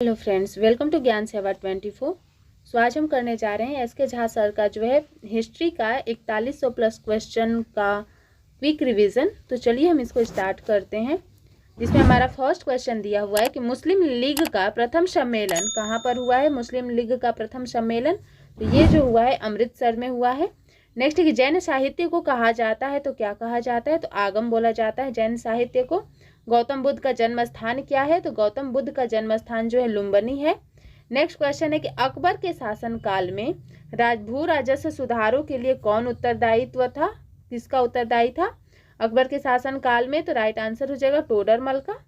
Hello friends, welcome to ज्ञान सेवा 24। सो आज हम करने जा रहे हैं एस के झा सर का जो है हिस्ट्री का 4100 प्लस क्वेश्चन का क्विक रिवीजन। तो चलिए हम इसको स्टार्ट करते हैं, जिसमें हमारा फर्स्ट क्वेश्चन दिया हुआ है कि मुस्लिम लीग का प्रथम सम्मेलन कहाँ पर हुआ है। मुस्लिम लीग का प्रथम सम्मेलन तो ये जो हुआ है अमृतसर में हुआ है। नेक्स्ट है कि जैन साहित्य को कहा जाता है तो क्या कहा जाता है, तो आगम बोला जाता है जैन साहित्य को। गौतम बुद्ध का जन्म स्थान क्या है, तो गौतम बुद्ध का जन्म स्थान जो है लुम्बिनी है। नेक्स्ट क्वेश्चन है कि अकबर के शासन काल में भू राजस्व सुधारों के लिए कौन उत्तरदायित्व था, किसका उत्तरदायी था अकबर के शासन काल में, तो राइट आंसर हो जाएगा टोडरमल का।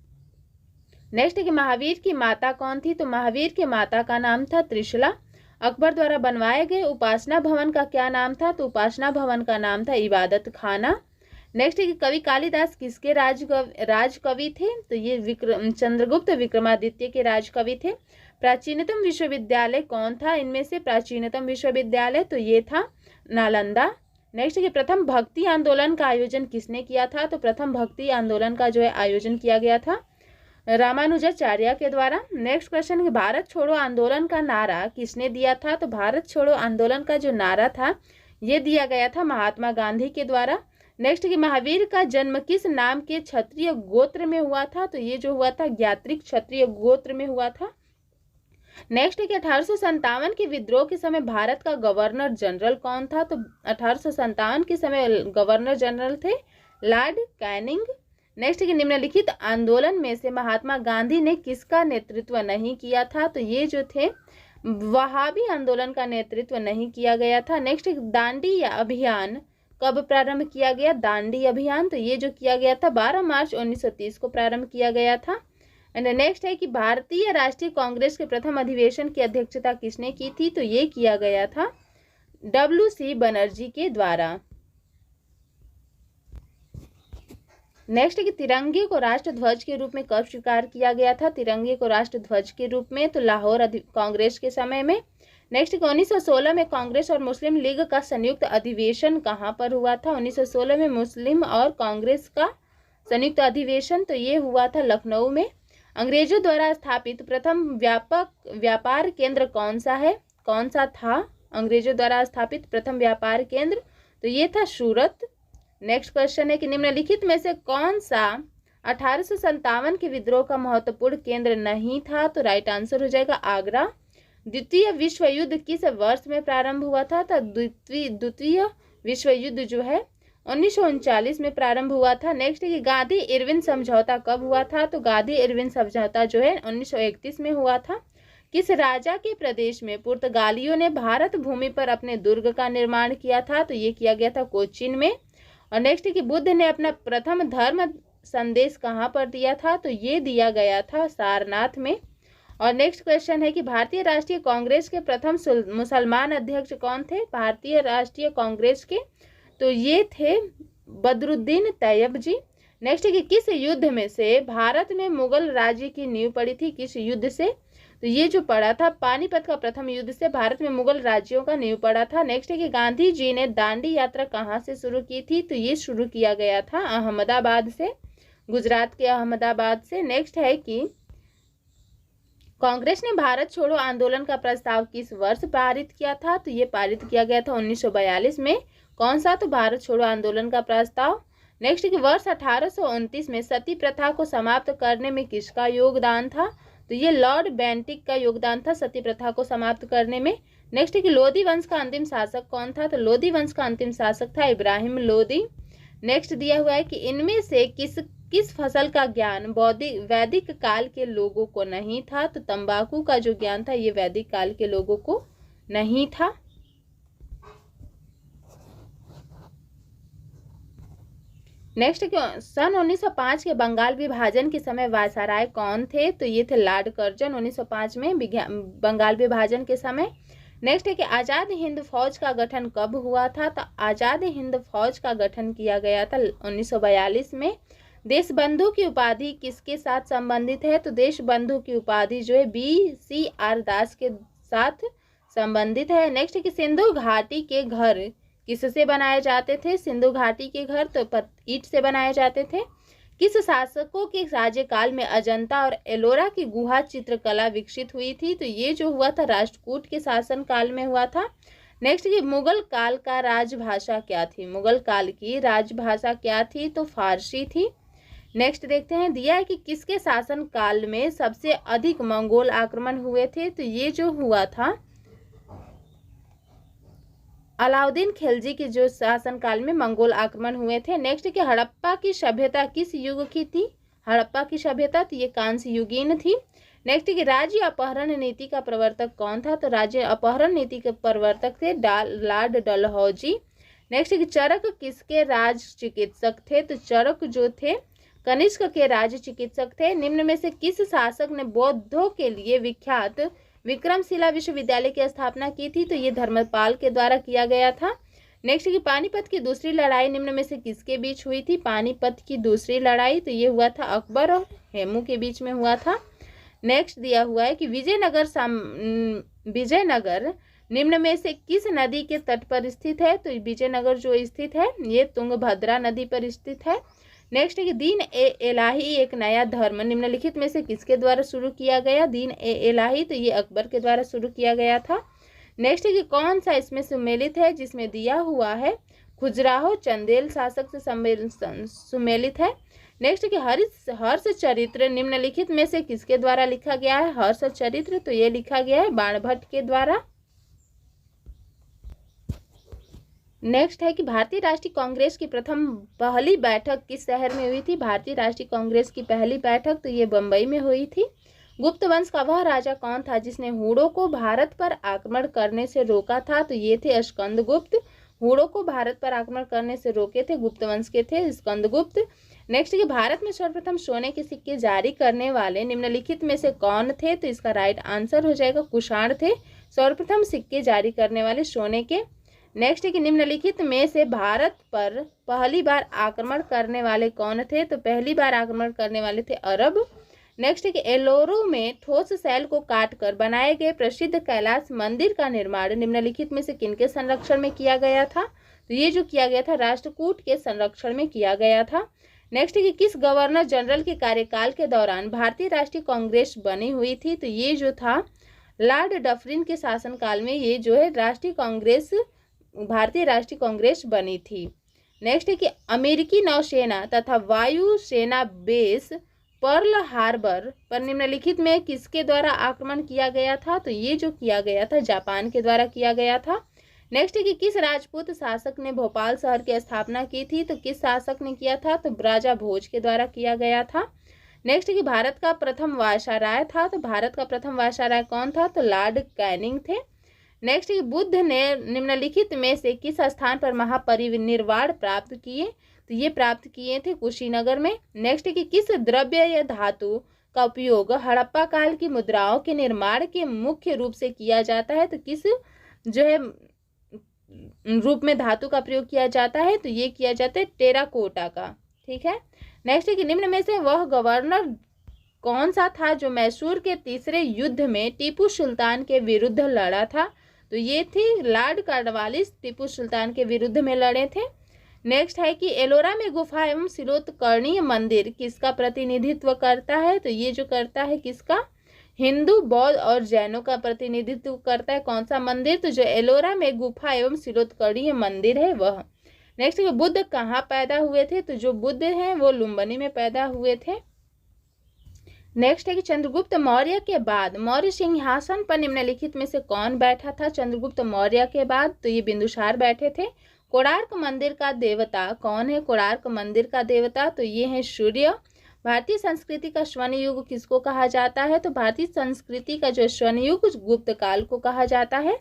नेक्स्ट है कि महावीर की माता कौन थी, तो महावीर की माता का नाम था त्रिशला। अकबर द्वारा बनवाए गए उपासना भवन का क्या नाम था, तो उपासना भवन का नाम था इबादत खाना। नेक्स्ट है कि कवि कालिदास किसके राजकवि थे, तो ये चंद्रगुप्त विक्रमादित्य के राजकवि थे। प्राचीनतम विश्वविद्यालय कौन था इनमें से, प्राचीनतम विश्वविद्यालय तो ये था नालंदा। नेक्स्ट है कि प्रथम भक्ति आंदोलन का आयोजन किसने किया था, तो प्रथम भक्ति आंदोलन का जो है आयोजन किया गया था रामानुजाचार्य के द्वारा। नेक्स्ट क्वेश्चन है भारत छोड़ो आंदोलन का नारा किसने दिया था, तो भारत छोड़ो आंदोलन का जो नारा था ये दिया गया था महात्मा गांधी के द्वारा। नेक्स्ट कि महावीर का जन्म किस नाम के क्षत्रिय गोत्र में हुआ था, तो ये जो हुआ था ज्ञात्रिक क्षत्रिय गोत्र में हुआ था। नेक्स्ट कि 1857 के विद्रोह के समय भारत का गवर्नर जनरल कौन था, तो 1857 के समय गवर्नर जनरल थे लॉर्ड कैनिंग। नेक्स्ट कि निम्नलिखित आंदोलन में से महात्मा गांधी ने किसका नेतृत्व नहीं किया था, तो ये जो थे वहाबी आंदोलन का नेतृत्व नहीं किया गया था। नेक्स्ट दांडी अभियान कब प्रारंभ किया गया, दांडी अभियान तो ये जो किया गया था 12 मार्च 1930 को प्रारंभ किया गया था। एंड नेक्स्ट है कि भारतीय राष्ट्रीय कांग्रेस के प्रथम अधिवेशन की अध्यक्षता किसने की थी, तो ये किया गया था WC बनर्जी के द्वारा। नेक्स्ट है कि तिरंगे को राष्ट्र ध्वज के रूप में कब स्वीकार किया गया था, तिरंगे को राष्ट्र ध्वज के रूप में तो लाहौर कांग्रेस के समय में। नेक्स्ट 1916 में कांग्रेस और मुस्लिम लीग का संयुक्त अधिवेशन कहाँ पर हुआ था, 1916 में मुस्लिम और कांग्रेस का संयुक्त अधिवेशन तो ये हुआ था लखनऊ में। अंग्रेजों द्वारा स्थापित प्रथम व्यापार केंद्र कौन सा था अंग्रेजों द्वारा स्थापित प्रथम व्यापार केंद्र, तो ये था सूरत। नेक्स्ट क्वेश्चन है कि निम्नलिखित में से कौन सा 1857 के विद्रोह का महत्वपूर्ण केंद्र नहीं था, तो राइट आंसर हो जाएगा आगरा। द्वितीय विश्व युद्ध किस वर्ष में प्रारंभ हुआ था, तो द्वितीय विश्व युद्ध जो है 1939 में प्रारंभ हुआ था। नेक्स्ट है कि गांधी इरविन समझौता कब हुआ था, तो गांधी इरविन समझौता जो है 1931 में हुआ था। किस राजा के प्रदेश में पुर्तगालियों ने भारत भूमि पर अपने दुर्ग का निर्माण किया था, तो ये किया गया था कोचीन में। और नेक्स्ट है कि बुद्ध ने अपना प्रथम धर्म संदेश कहाँ पर दिया था, तो ये दिया गया था सारनाथ में। और नेक्स्ट क्वेश्चन है कि भारतीय राष्ट्रीय कांग्रेस के प्रथम मुसलमान अध्यक्ष कौन थे, भारतीय राष्ट्रीय कांग्रेस के तो ये थे बदरुद्दीन तैयब जी। नेक्स्ट है कि किस युद्ध में से भारत में मुगल राज्य की नींव पड़ी थी, किस युद्ध से, तो ये जो पड़ा था पानीपत का प्रथम युद्ध से भारत में मुगल राज्यों का नींव पड़ा था। नेक्स्ट है कि गांधी जी ने दांडी यात्रा कहाँ से शुरू की थी, तो ये शुरू किया गया था अहमदाबाद से, गुजरात के अहमदाबाद से। नेक्स्ट है कि कांग्रेस ने भारत छोड़ो आंदोलन का प्रस्ताव किस वर्ष पारित किया था, तो ये पारित किया गया था 1942 में। कौन सा, तो भारत छोड़ो आंदोलन का प्रस्ताव। नेक्स्ट कि वर्ष 1829 में सती प्रथा को समाप्त करने में किसका योगदान था, तो ये लॉर्ड बेंटिक का योगदान था सती प्रथा को समाप्त करने में। नेक्स्ट कि लोधी वंश का अंतिम शासक कौन था, तो लोधी वंश का अंतिम शासक था इब्राहिम लोधी। नेक्स्ट दिया हुआ है कि इनमें से किस फसल का ज्ञान वैदिक काल के लोगों को नहीं था, तो तंबाकू का जो ज्ञान था ये वैदिक काल के लोगों को नहीं था। नेक्स्ट सन 1905 के बंगाल विभाजन के समय वायसराय कौन थे, तो ये थे लॉर्ड कर्जन 1905 में बंगाल विभाजन के समय। नेक्स्ट है कि आज़ाद हिंद फौज का गठन कब हुआ था, तो आज़ाद हिंद फौज का गठन किया गया था 1942 में। देशबंधु की उपाधि किसके साथ संबंधित है, तो देशबंधु की उपाधि जो है BCR दास के साथ संबंधित है। नेक्स्ट है कि सिंधु घाटी के घर किससे बनाए जाते थे, सिंधु घाटी के घर तो ईंट से बनाए जाते थे। किस शासकों के राज्यकाल में अजंता और एलोरा की गुहा चित्रकला विकसित हुई थी? तो ये जो हुआ था राष्ट्रकूट के शासन काल में हुआ था। नेक्स्ट कि मुगल काल का राजभाषा क्या थी? मुगल काल की राजभाषा क्या थी? तो फारसी थी। नेक्स्ट देखते हैं, दिया है कि किसके शासन काल में सबसे अधिक मंगोल आक्रमण हुए थे? तो ये जो हुआ था अलाउद्दीन खिलजी के जो शासनकाल में मंगोल आक्रमण हुए थे। नेक्स्ट कि हड़प्पा की सभ्यता किस युग की थी? हड़प्पा की सभ्यता तो ये कांस्य युगीन थी। नेक्स्ट कि राज्य अपहरण नीति का प्रवर्तक कौन था? तो राज्य अपहरण नीति के प्रवर्तक थे लॉर्ड डलहौजी। नेक्स्ट कि चरक किसके राज चिकित्सक थे? तो चरक जो थे कनिष्क के राज चिकित्सक थे। निम्न में से किस शासक ने बौद्धों के लिए विख्यात विक्रमशिला विश्वविद्यालय की स्थापना की थी? तो ये धर्मपाल के द्वारा किया गया था। नेक्स्ट कि पानीपत की दूसरी लड़ाई निम्न में से किसके बीच हुई थी? पानीपत की दूसरी लड़ाई तो ये हुआ था अकबर और हेमू के बीच में हुआ था। नेक्स्ट दिया हुआ है कि विजयनगर निम्न में से किस नदी के तट पर स्थित है? तो विजयनगर जो स्थित है ये तुंगभद्रा नदी पर स्थित है। नेक्स्ट है कि दीन ए इलाही एक नया धर्म निम्नलिखित में से किसके द्वारा शुरू किया गया? दीन ए इलाही तो ये अकबर के द्वारा शुरू किया गया था। नेक्स्ट है कि कौन सा इसमें सुमेलित है? जिसमें दिया हुआ है खजुराहो चंदेल शासक से सुमेलित है। नेक्स्ट है कि हर्ष चरित्र निम्नलिखित में से किसके द्वारा लिखा गया है? हर्ष चरित्र तो ये लिखा गया है बाणभट्ट के द्वारा। नेक्स्ट है कि भारतीय राष्ट्रीय कांग्रेस की पहली बैठक किस शहर में हुई थी? भारतीय राष्ट्रीय कांग्रेस की पहली बैठक तो ये बम्बई में हुई थी। गुप्त वंश का वह राजा कौन था जिसने हुड़ों को भारत पर आक्रमण करने से रोका था? तो ये थे स्कंदगुप्त। हुड़ों को भारत पर आक्रमण करने से रोके थे गुप्त वंश के थे स्कंदगुप्त। नेक्स्ट कि भारत में सर्वप्रथम सोने के सिक्के जारी करने वाले निम्नलिखित में से कौन थे? तो इसका राइट आंसर हो जाएगा कुषाण थे सर्वप्रथम सिक्के जारी करने वाले सोने के। नेक्स्ट है कि निम्नलिखित में से भारत पर पहली बार आक्रमण करने वाले कौन थे? तो पहली बार आक्रमण करने वाले थे अरब। नेक्स्ट है कि एलोरो में ठोस शैल को काटकर बनाए गए प्रसिद्ध कैलाश मंदिर का निर्माण निम्नलिखित में से किनके संरक्षण में किया गया था? तो ये जो किया गया था राष्ट्रकूट के संरक्षण में किया गया था। नेक्स्ट है कि किस गवर्नर जनरल के कार्यकाल के दौरान भारतीय राष्ट्रीय कांग्रेस बनी हुई थी? तो ये जो था लॉर्ड डफरिन के शासनकाल में ये जो है भारतीय राष्ट्रीय कांग्रेस बनी थी। नेक्स्ट है कि अमेरिकी नौसेना तथा वायु सेना बेस पर्ल हार्बर पर निम्नलिखित में किसके द्वारा आक्रमण किया गया था? तो ये जो किया गया था जापान के द्वारा किया गया था। नेक्स्ट है कि किस राजपूत शासक ने भोपाल शहर की स्थापना की थी? तो किस शासक ने किया था? तो राजा भोज के द्वारा किया गया था। नेक्स्ट है कि भारत का प्रथम वायसराय था। तो भारत का प्रथम वायसराय कौन था? तो लॉर्ड कैनिंग थे। नेक्स्ट कि बुद्ध ने निम्नलिखित में से किस स्थान पर महापरिनिर्वाण प्राप्त किए? तो ये प्राप्त किए थे कुशीनगर में। नेक्स्ट कि किस द्रव्य या धातु का उपयोग हड़प्पा काल की मुद्राओं के निर्माण के मुख्य रूप से किया जाता है? तो किस जो है रूप में धातु का प्रयोग किया जाता है? तो ये किया जाता है टेराकोटा का। ठीक है। नेक्स्ट कि निम्न में से वह गवर्नर कौन सा था जो मैसूर के तीसरे युद्ध में टीपू सुल्तान के विरुद्ध लड़ा था? तो ये थे लॉर्ड कार्नवालिस टीपू सुल्तान के विरुद्ध में लड़े थे। नेक्स्ट है कि एलोरा में गुफा एवं शिलोत्कर्णीय मंदिर किसका प्रतिनिधित्व करता है? तो ये जो करता है किसका? हिंदू बौद्ध और जैनों का प्रतिनिधित्व करता है। कौन सा मंदिर? तो जो एलोरा में गुफा एवं शिलोत्कर्णीय मंदिर है वह। नेक्स्ट है बुद्ध कहाँ पैदा हुए थे? तो जो बुद्ध हैं वो लुम्बिनी में पैदा हुए थे। नेक्स्ट है कि चंद्रगुप्त मौर्य के बाद मौर्य सिंहासन पर निम्नलिखित में से कौन बैठा था? चंद्रगुप्त मौर्य के बाद तो ये बिंदुसार बैठे थे। कोणार्क मंदिर का देवता कौन है? कोणार्क मंदिर का देवता तो ये है सूर्य। भारतीय संस्कृति का स्वर्ण युग किसको कहा जाता है? तो भारतीय संस्कृति का जो स्वर्ण युग गुप्त काल को कहा जाता है।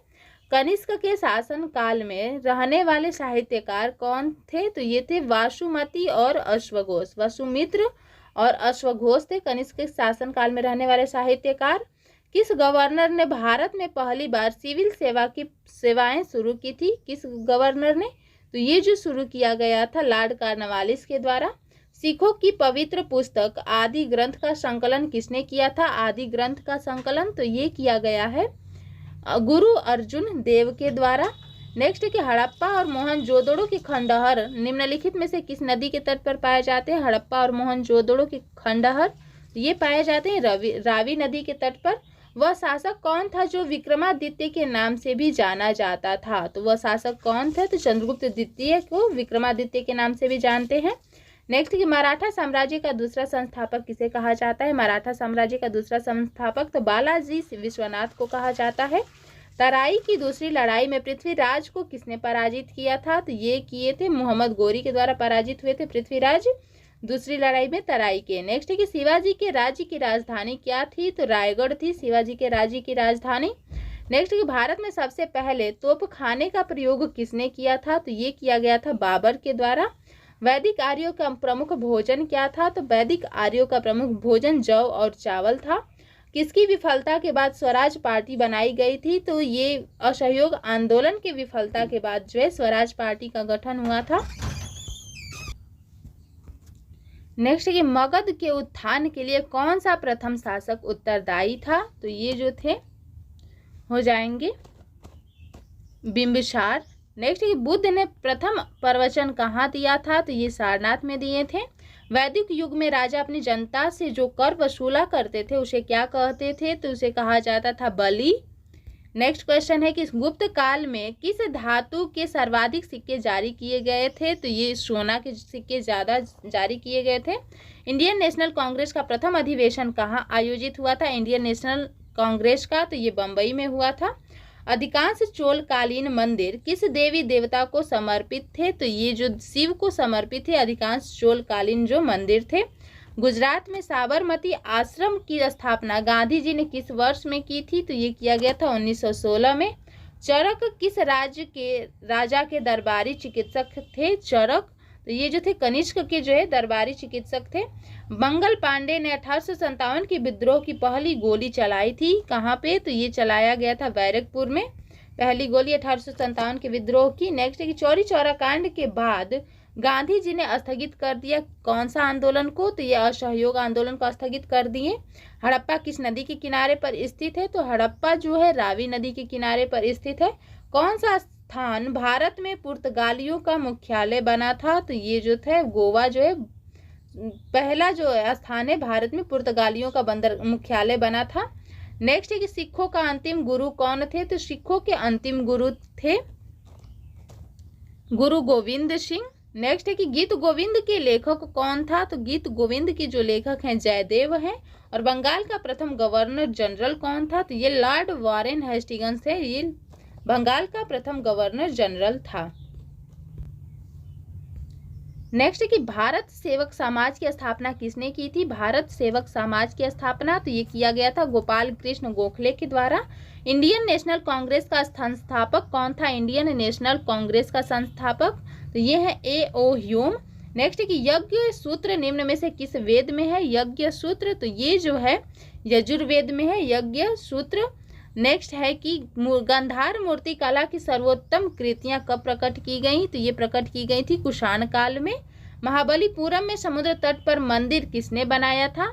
कनिष्क के शासन काल में रहने वाले साहित्यकार कौन थे? तो ये थे वासुमती और अश्वघोष। वसुमित्र और अश्वघोष थे कनिष्क के शासन काल में रहने वाले साहित्यकार। किस गवर्नर ने भारत में पहली बार सिविल सेवा की सेवाएं शुरू की थी? किस गवर्नर ने? तो ये जो शुरू किया गया था लॉर्ड कार्नवालिस के द्वारा। सिखों की पवित्र पुस्तक आदि ग्रंथ का संकलन किसने किया था? आदि ग्रंथ का संकलन तो ये किया गया है गुरु अर्जुन देव के द्वारा। नेक्स्ट है कि हड़प्पा और मोहनजोदड़ो के खंडहर निम्नलिखित में से किस नदी के तट पर पाए जाते हैं? हड़प्पा और मोहनजोदड़ो के खंडहर ये पाए जाते हैं रावी नदी के तट पर। वह शासक कौन था जो विक्रमादित्य के नाम से भी जाना जाता था? तो वह शासक कौन थे? तो चंद्रगुप्त द्वितीय को विक्रमादित्य के नाम से भी जानते हैं। नेक्स्ट कि मराठा साम्राज्य का दूसरा संस्थापक किसे कहा जाता है? मराठा साम्राज्य का दूसरा संस्थापक तो बालाजी विश्वनाथ को कहा जाता है। तराई की दूसरी लड़ाई में पृथ्वीराज को किसने पराजित किया था? तो ये किए थे मोहम्मद गोरी के द्वारा पराजित हुए थे पृथ्वीराज दूसरी लड़ाई में तराई के। नेक्स्ट है कि शिवाजी के राज्य की राजधानी क्या थी? तो रायगढ़ थी शिवाजी के राज्य की राजधानी। नेक्स्ट है कि भारत में सबसे पहले तोपखाने का प्रयोग किसने किया था? तो ये किया गया था बाबर के द्वारा। वैदिक आर्यों का प्रमुख भोजन क्या था? तो वैदिक आर्यों का प्रमुख भोजन जौ और चावल था। किसकी विफलता के बाद स्वराज पार्टी बनाई गई थी? तो ये असहयोग आंदोलन की विफलता के बाद जो है स्वराज पार्टी का गठन हुआ था। नेक्स्ट है कि मगध के उत्थान के लिए कौन सा प्रथम शासक उत्तरदायी था? तो ये जो थे हो जाएंगे बिंबिसार। नेक्स्ट है कि बुद्ध ने प्रथम प्रवचन कहाँ दिया था? तो ये सारनाथ में दिए थे। वैदिक युग में राजा अपनी जनता से जो कर वसूला करते थे उसे क्या कहते थे? तो उसे कहा जाता था बलि। नेक्स्ट क्वेश्चन है कि गुप्त काल में किस धातु के सर्वाधिक सिक्के जारी किए गए थे? तो ये सोना के सिक्के ज़्यादा जारी किए गए थे। इंडियन नेशनल कांग्रेस का प्रथम अधिवेशन कहाँ आयोजित हुआ था? इंडियन नेशनल कांग्रेस का तो ये बम्बई में हुआ था। अधिकांश चोलकालीन मंदिर किस देवी देवता को समर्पित थे? तो ये जो शिव को समर्पित थे अधिकांश चोलकालीन जो मंदिर थे। गुजरात में साबरमती आश्रम की स्थापना गांधी जी ने किस वर्ष में की थी? तो ये किया गया था 1916 में। चरक किस राज्य के राजा के दरबारी चिकित्सक थे? चरक तो ये जो थे कनिष्क के जो है दरबारी चिकित्सक थे। मंगल पांडे ने 1857 की विद्रोह की पहली गोली चलाई थी कहाँ पे? तो ये चलाया गया था बैरकपुर में पहली गोली 1857 के विद्रोह की। नेक्स्ट है कि चौरी चौरा कांड के बाद गांधी जी ने स्थगित कर दिया कौन सा आंदोलन को? तो ये असहयोग आंदोलन को स्थगित कर दिए। हड़प्पा किस नदी के किनारे पर स्थित है? तो हड़प्पा जो है रावी नदी के किनारे पर स्थित है। कौन सा स्थान भारत में पुर्तगालियों का मुख्यालय बना था? तो ये जो थे गोवा जो है पहला जो स्थान है भारत में पुर्तगालियों का बंदर मुख्यालय बना था। नेक्स्ट है कि सिखों का अंतिम गुरु कौन थे? तो सिखों के अंतिम गुरु थे गुरु गोविंद सिंह। नेक्स्ट है कि गीत गोविंद के लेखक कौन था? तो गीत गोविंद के जो लेखक हैं जयदेव हैं। और बंगाल का प्रथम गवर्नर जनरल कौन था? तो ये लॉर्ड वारेन हेस्टिंग्स है। ये बंगाल का प्रथम गवर्नर जनरल था। नेक्स्ट है कि भारत सेवक समाज की स्थापना किसने की थी? भारत सेवक समाज की स्थापना तो ये किया गया था गोपाल कृष्ण गोखले के द्वारा। इंडियन नेशनल कांग्रेस का संस्थापक कौन था? इंडियन नेशनल कांग्रेस का संस्थापक तो ये है A.O. ह्यूम। नेक्स्ट है कि यज्ञ सूत्र निम्न में से किस वेद में है? यज्ञ सूत्र तो ये जो है यजुर्वेद में है यज्ञ सूत्र। नेक्स्ट है कि गंधार मूर्ति कला की सर्वोत्तम कृतियां कब प्रकट की गई? तो ये प्रकट की गई थी कुषाण काल में। महाबलीपुरम में समुद्र तट पर मंदिर किसने बनाया था?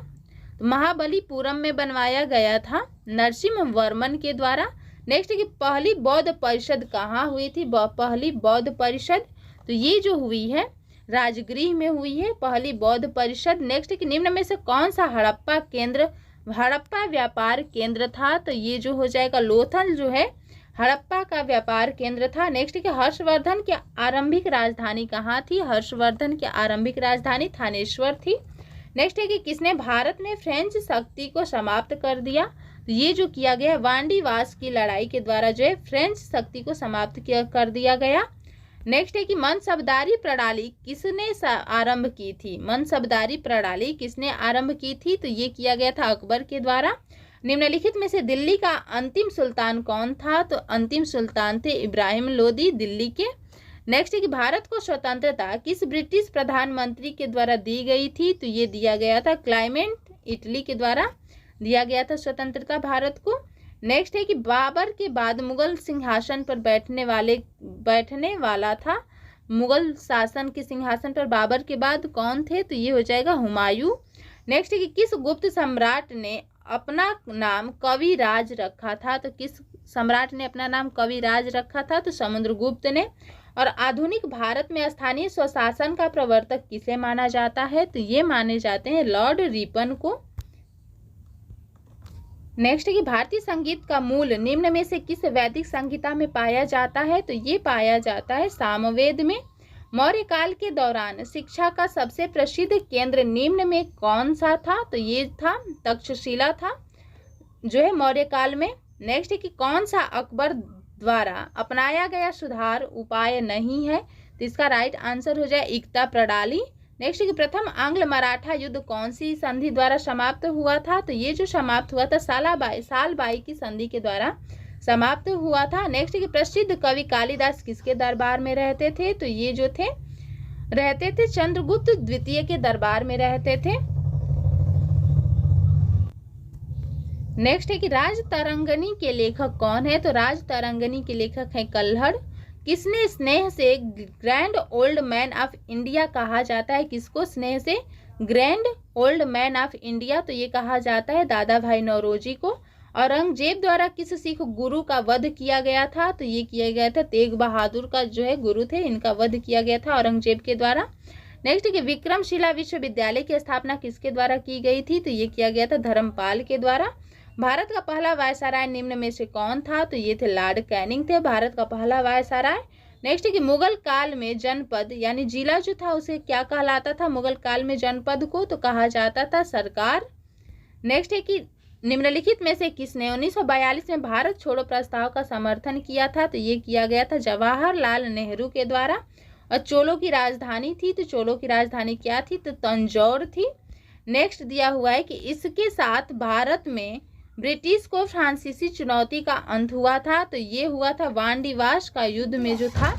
तो महाबलीपुरम में बनवाया गया था नरसिम्हा वर्मन के द्वारा। नेक्स्ट है कि पहली बौद्ध परिषद कहाँ हुई थी? पहली बौद्ध परिषद तो ये जो हुई है राजगृह में हुई है पहली बौद्ध परिषद। नेक्स्ट है कि निम्न में से कौन सा हड़प्पा व्यापार केंद्र था? तो ये जो हो जाएगा लोथल जो है हड़प्पा का व्यापार केंद्र था। नेक्स्ट है कि हर्षवर्धन की आरंभिक राजधानी कहाँ थी? हर्षवर्धन की आरंभिक राजधानी थानेश्वर थी। नेक्स्ट है कि किसने भारत में फ्रेंच शक्ति को समाप्त कर दिया? तो ये जो किया गया वांडीवास की लड़ाई के द्वारा जो है फ्रेंच शक्ति को समाप्त कर दिया गया। नेक्स्ट है कि मनसबदारी प्रणाली किसने आरंभ की थी? मनसबदारी प्रणाली किसने आरंभ की थी? तो ये किया गया था अकबर के द्वारा। निम्नलिखित में से दिल्ली का अंतिम सुल्तान कौन था? तो अंतिम सुल्तान थे इब्राहिम लोदी दिल्ली के। नेक्स्ट है कि भारत को स्वतंत्रता किस ब्रिटिश प्रधानमंत्री के द्वारा दी गई थी? तो ये दिया गया था क्लाइमेट इटली के द्वारा दिया गया था स्वतंत्रता भारत को। नेक्स्ट है कि बाबर के बाद मुगल सिंहासन पर बैठने वाला था मुगल शासन के सिंहासन पर बाबर के बाद कौन थे? तो ये हो जाएगा हुमायूं। नेक्स्ट है कि किस गुप्त सम्राट ने अपना नाम कविराज रखा था? तो किस सम्राट ने अपना नाम कविराज रखा था? तो समुद्रगुप्त ने। और आधुनिक भारत में स्थानीय स्वशासन का प्रवर्तक किसे माना जाता है? तो ये माने जाते हैं लॉर्ड रिपन को। नेक्स्ट है कि भारतीय संगीत का मूल निम्न में से किस वैदिक संहिता में पाया जाता है? तो ये पाया जाता है सामवेद में। मौर्य काल के दौरान शिक्षा का सबसे प्रसिद्ध केंद्र निम्न में कौन सा था? तो ये था तक्षशिला था जो है मौर्य काल में। नेक्स्ट है कि कौन सा अकबर द्वारा अपनाया गया सुधार उपाय नहीं है? तो इसका राइट आंसर हो जाए एकता प्रणाली। नेक्स्ट है कि प्रथम आंग्ल मराठा युद्ध कौन सी संधि द्वारा समाप्त हुआ था? तो ये जो समाप्त हुआ था सालबाई की संधि के द्वारा समाप्त हुआ था। नेक्स्ट है कि प्रसिद्ध कवि कालिदास किसके दरबार में रहते थे? तो ये जो रहते थे चंद्रगुप्त द्वितीय के दरबार में रहते थे। नेक्स्ट है कि राजतरंगिणी के लेखक कौन है? तो राजतरंगिणी के लेखक है कल्हड़। किसने स्नेह से grand old man of India कहा जाता है? किसको स्नेह से grand old man of India? तो ये कहा जाता है दादा भाई नौरोजी को। औरंगजेब द्वारा किस सिख गुरु का वध किया गया था? तो ये किया गया था तेग बहादुर का जो है गुरु थे, इनका वध किया गया था औरंगजेब के द्वारा। नेक्स्ट कि विक्रमशिला विश्वविद्यालय की स्थापना किसके द्वारा की गई थी? तो ये किया गया था धर्मपाल के द्वारा। भारत का पहला वायसराय निम्न में से कौन था? तो ये थे लॉर्ड कैनिंग थे भारत का पहला वायसराय। नेक्स्ट है कि मुगल काल में जनपद यानी जिला जो था उसे क्या कहलाता था? मुगल काल में जनपद को तो कहा जाता था सरकार। नेक्स्ट है कि निम्नलिखित में से किसने 1942 में भारत छोड़ो प्रस्ताव का समर्थन किया था? तो ये किया गया था जवाहरलाल नेहरू के द्वारा। और चोलों की राजधानी थी, तो चोलों की राजधानी क्या थी? तो तंजौर थी। नेक्स्ट दिया हुआ है कि इसके साथ भारत में ब्रिटिश को फ्रांसीसी चुनौती का अंत हुआ था। तो ये हुआ था वान डी वाश का युद्ध में जो था